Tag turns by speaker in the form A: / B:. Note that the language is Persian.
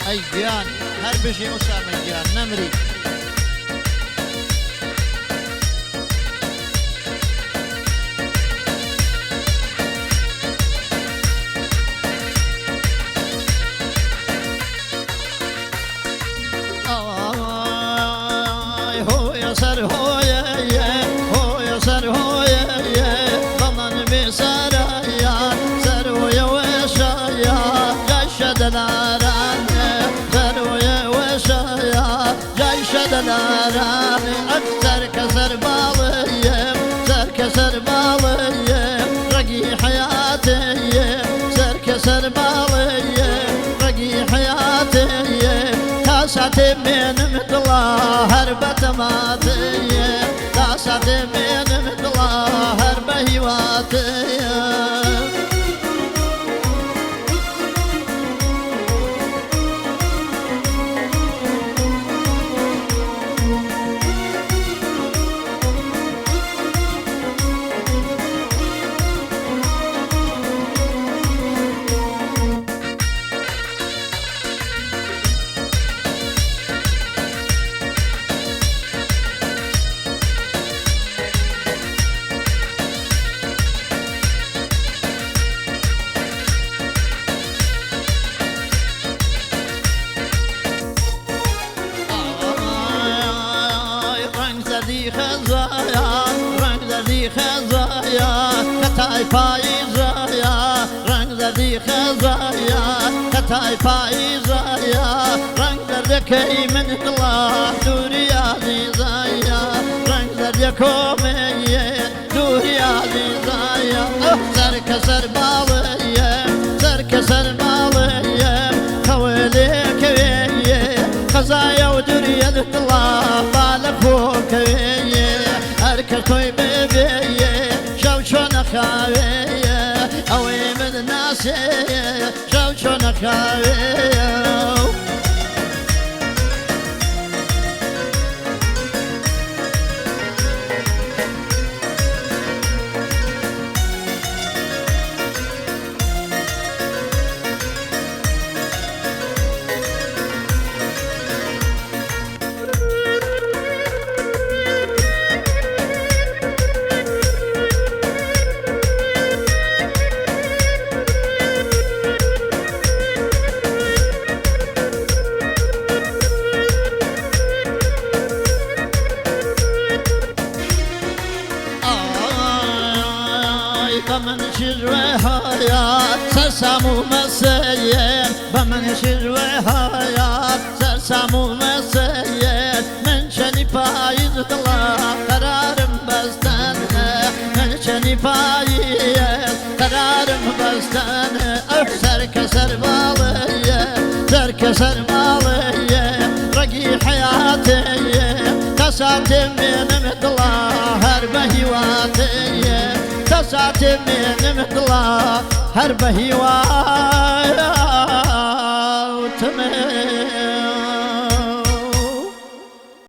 A: أي جيان هر بشي أسامة جيان نمري هو يا سر هو يا سر هو يا ضمن بسرايا سر ويا وشايا جشد الاران سر ويا وشايا جشد الاران اكثر كسر بالي سر كسر بالي رقي حياتي سر كسر بالي رقي حياتي تاسعتي من مدلا هربة ماتي تاسعتي من مدلا هربة هواتي خزايا رنگ زردی خزايا کتای پاییزایا رنگ زردی خزايا کتای پاییزایا رنگ زرد کی من دلا دوری عزیزایا رنگ زرد کومیه دوری عزیزایا سر کسر بالیه سر کسر بالیه کولی کویه خزايا ودوری دلا بالفو کویه كوي بيبي شو شلون خاوي اوي من الناس شو شلون خاوي بمن شروهايات سرسامو مسيين بمن شروهايات سرسامو مسيين من شني فايز دلا قرارم بستان من شني فايز قرارم بستان سر كسر بالي سر كسر بالي رقي حياتي تسعتي من مدلا هربة هواتي تسعتي من مدلا هربة هوايا